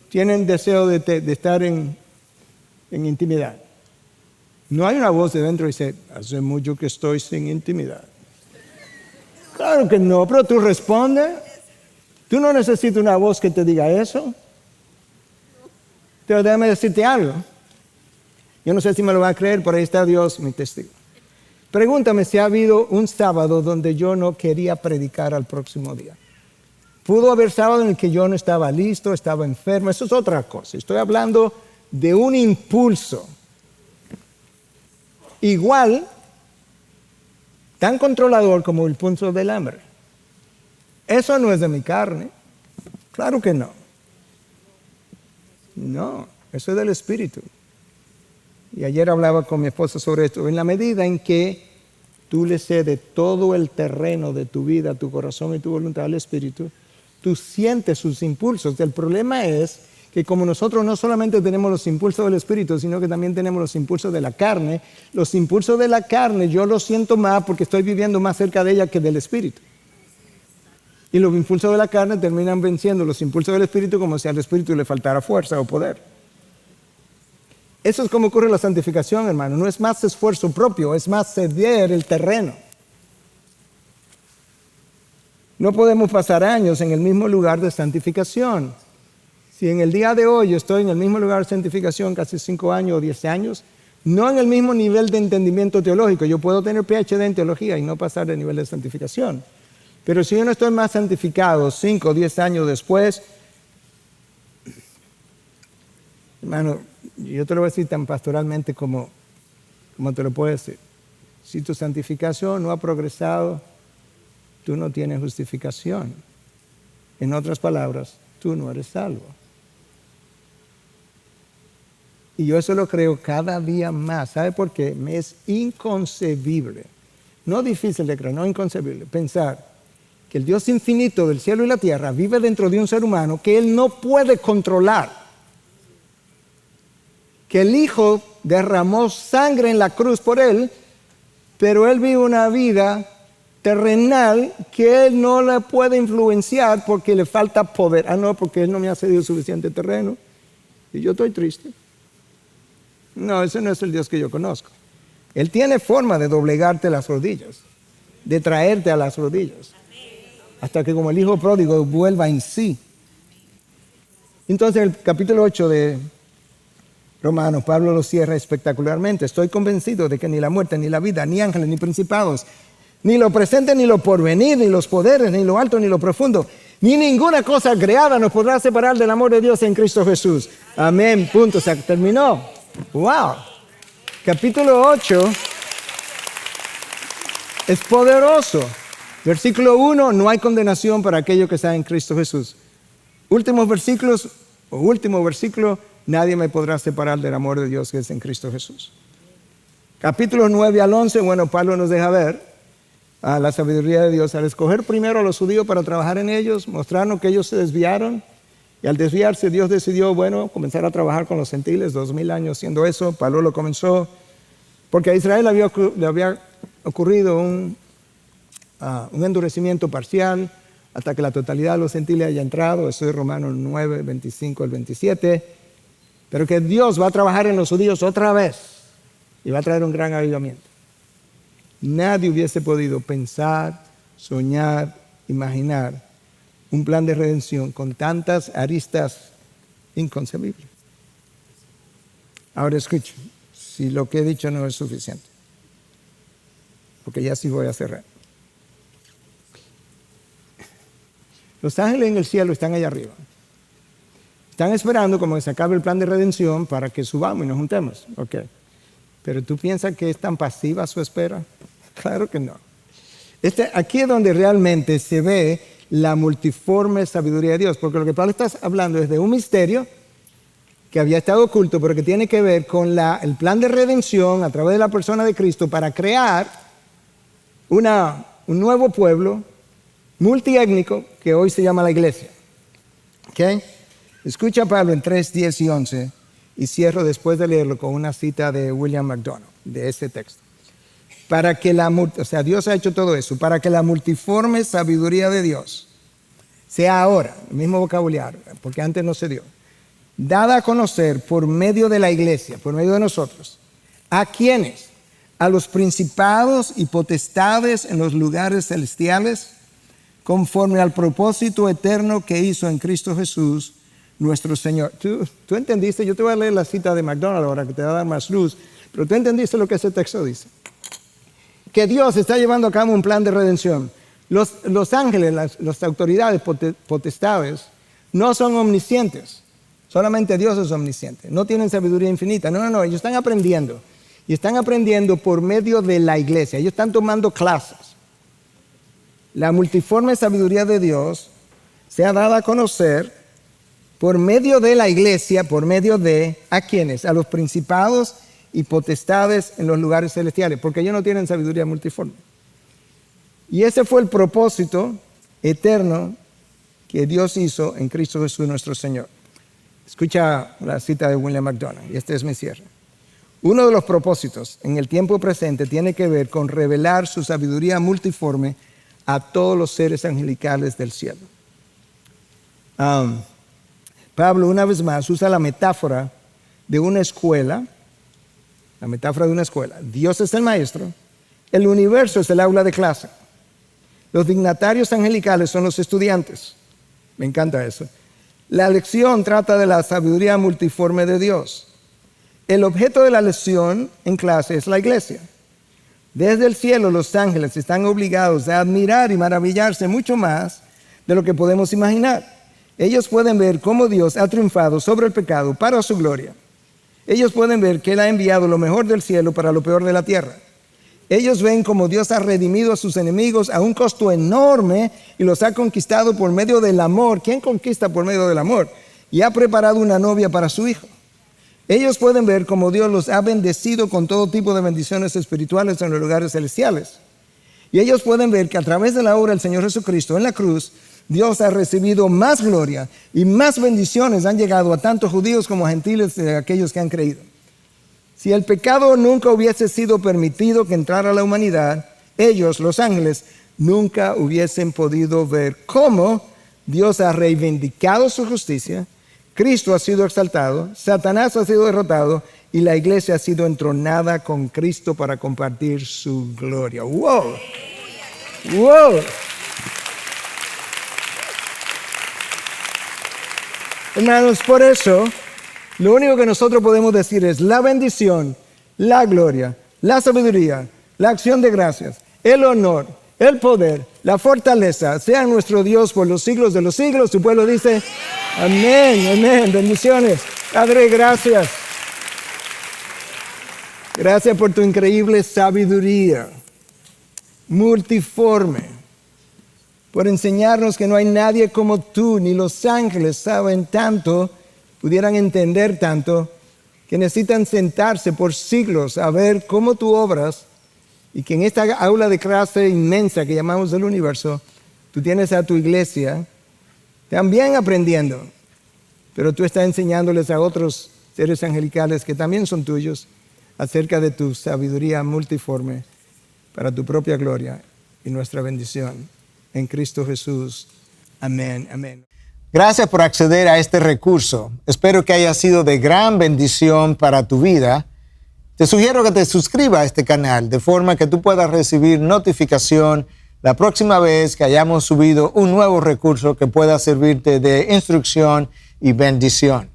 tienen deseo de estar en intimidad, no hay una voz de dentro que dice, hace mucho que estoy sin intimidad. Claro que no, pero tú respondes. Tú no necesitas una voz que te diga eso. Pero déjame decirte algo. Yo no sé si me lo va a creer, por ahí está Dios, mi testigo. Pregúntame si ha habido un sábado donde yo no quería predicar al próximo día. Pudo haber sábado en el que yo no estaba listo, estaba enfermo, eso es otra cosa. Estoy hablando de un impulso. Igual, tan controlador como el impulso del hambre. Eso no es de mi carne. Claro que no. No, eso es del Espíritu. Y ayer hablaba con mi esposa sobre esto. En la medida en que tú le cedes todo el terreno de tu vida, tu corazón y tu voluntad al Espíritu, tú sientes sus impulsos. El problema es que como nosotros no solamente tenemos los impulsos del Espíritu, sino que también tenemos los impulsos de la carne, los impulsos de la carne yo los siento más porque estoy viviendo más cerca de ella que del Espíritu. Y los impulsos de la carne terminan venciendo los impulsos del Espíritu como si al Espíritu le faltara fuerza o poder. Eso es como ocurre la santificación, hermano. No es más esfuerzo propio, es más ceder el terreno. No podemos pasar años en el mismo lugar de santificación. Si en el día de hoy yo estoy en el mismo lugar de santificación, casi 5 años o 10 años, no en el mismo nivel de entendimiento teológico. Yo puedo tener PhD en teología y no pasar de nivel de santificación. Pero si yo no estoy más santificado 5 o 10 años después, hermano, yo te lo voy a decir tan pastoralmente como te lo puedo decir. Si tu santificación no ha progresado, tú no tienes justificación. En otras palabras, tú no eres salvo. Y yo eso lo creo cada día más. ¿Sabe por qué? Me es inconcebible, no difícil de creer, no inconcebible, pensar que el Dios infinito del cielo y la tierra vive dentro de un ser humano que Él no puede controlar. Que el Hijo derramó sangre en la cruz por Él, pero Él vive una vida terrenal que Él no la puede influenciar porque le falta poder. No, porque Él no me ha cedido suficiente terreno y yo estoy triste. No, ese no es el Dios que yo conozco. Él tiene forma de doblegarte las rodillas, de traerte a las rodillas, hasta que como el hijo pródigo vuelva en sí. Entonces el capítulo 8 de Romanos, Pablo lo cierra espectacularmente. Estoy convencido de que ni la muerte, ni la vida, ni ángeles, ni principados, ni lo presente, ni lo porvenir, ni los poderes, ni lo alto, ni lo profundo, ni ninguna cosa creada nos podrá separar del amor de Dios en Cristo Jesús. Amén, punto, se terminó. Wow. Capítulo 8 es poderoso. Versículo 1, no hay condenación para aquellos que están en Cristo Jesús. Último versículo, nadie me podrá separar del amor de Dios que es en Cristo Jesús. Capítulos 9 al 11, bueno, Pablo nos deja ver a la sabiduría de Dios al escoger primero a los judíos para trabajar en ellos, mostrarnos que ellos se desviaron, y al desviarse Dios decidió, comenzar a trabajar con los gentiles, 2000 años haciendo eso. Pablo lo comenzó porque a Israel le había ocurrido un endurecimiento parcial hasta que la totalidad de los gentiles haya entrado. Eso es Romanos 9, 25 al 27. Pero que Dios va a trabajar en los judíos otra vez y va a traer un gran avivamiento. Nadie hubiese podido pensar, soñar, imaginar un plan de redención con tantas aristas inconcebibles. Ahora escuchen, si lo que he dicho no es suficiente, porque ya sí voy a cerrar. Los ángeles en el cielo están allá arriba. Están esperando como que se acabe el plan de redención para que subamos y nos juntemos. Okay. Pero ¿tú piensas que es tan pasiva su espera? Claro que no. Aquí es donde realmente se ve la multiforme sabiduría de Dios, porque lo que Pablo está hablando es de un misterio que había estado oculto, pero que tiene que ver con el plan de redención a través de la persona de Cristo para crear un nuevo pueblo multiétnico que hoy se llama la iglesia. ¿Okay? Escucha a Pablo en 3, 10 y 11 y cierro después de leerlo con una cita de William MacDonald de este texto. Dios ha hecho todo eso para que la multiforme sabiduría de Dios sea ahora, el mismo vocabulario, porque antes no se dio, dada a conocer por medio de la iglesia, por medio de nosotros. ¿A quiénes? A los principados y potestades en los lugares celestiales, conforme al propósito eterno que hizo en Cristo Jesús, nuestro Señor. ¿Tú entendiste? Yo te voy a leer la cita de MacDonald ahora, que te va a dar más luz, pero ¿tú entendiste lo que ese texto dice? Que Dios está llevando a cabo un plan de redención. Los ángeles, las autoridades potestades, no son omniscientes. Solamente Dios es omnisciente. No tienen sabiduría infinita. No. Ellos están aprendiendo. Y están aprendiendo por medio de la iglesia. Ellos están tomando clases. La multiforme sabiduría de Dios se ha dado a conocer por medio de la iglesia, por medio de, ¿a quiénes? A los principados y potestades en los lugares celestiales, porque ellos no tienen sabiduría multiforme. Y ese fue el propósito eterno que Dios hizo en Cristo Jesús nuestro Señor. Escucha la cita de William MacDonald, y este es mi cierre. Uno de los propósitos en el tiempo presente tiene que ver con revelar su sabiduría multiforme a todos los seres angelicales del cielo. Pablo, una vez más, usa la metáfora de una escuela. La metáfora de una escuela. Dios es el maestro, el universo es el aula de clase. Los dignatarios angelicales son los estudiantes. Me encanta eso. La lección trata de la sabiduría multiforme de Dios. El objeto de la lección en clase es la iglesia. Desde el cielo los ángeles están obligados a admirar y maravillarse mucho más de lo que podemos imaginar. Ellos pueden ver cómo Dios ha triunfado sobre el pecado para su gloria. Ellos pueden ver que Él ha enviado lo mejor del cielo para lo peor de la tierra. Ellos ven cómo Dios ha redimido a sus enemigos a un costo enorme y los ha conquistado por medio del amor. ¿Quién conquista por medio del amor? Y ha preparado una novia para su hijo. Ellos pueden ver cómo Dios los ha bendecido con todo tipo de bendiciones espirituales en los lugares celestiales. Y ellos pueden ver que a través de la obra del Señor Jesucristo en la cruz, Dios ha recibido más gloria y más bendiciones han llegado a tanto judíos como a gentiles de aquellos que han creído. Si el pecado nunca hubiese sido permitido que entrara a la humanidad, ellos, los ángeles, nunca hubiesen podido ver cómo Dios ha reivindicado su justicia, Cristo ha sido exaltado, Satanás ha sido derrotado y la iglesia ha sido entronada con Cristo para compartir su gloria. ¡Wow! ¡Wow! Hermanos, por eso, lo único que nosotros podemos decir es la bendición, la gloria, la sabiduría, la acción de gracias, el honor, el poder, la fortaleza, sea nuestro Dios por los siglos de los siglos. Su pueblo dice, amén, amén, bendiciones. Padre, gracias. Gracias por tu increíble sabiduría, multiforme, por enseñarnos que no hay nadie como tú, ni los ángeles saben tanto, pudieran entender tanto, que necesitan sentarse por siglos a ver cómo tú obras y que en esta aula de clase inmensa que llamamos el universo, tú tienes a tu iglesia también aprendiendo, pero tú estás enseñándoles a otros seres angelicales que también son tuyos acerca de tu sabiduría multiforme para tu propia gloria y nuestra bendición. En Cristo Jesús. Amén, amén. Gracias por acceder a este recurso. Espero que haya sido de gran bendición para tu vida. Te sugiero que te suscribas a este canal de forma que tú puedas recibir notificación la próxima vez que hayamos subido un nuevo recurso que pueda servirte de instrucción y bendición.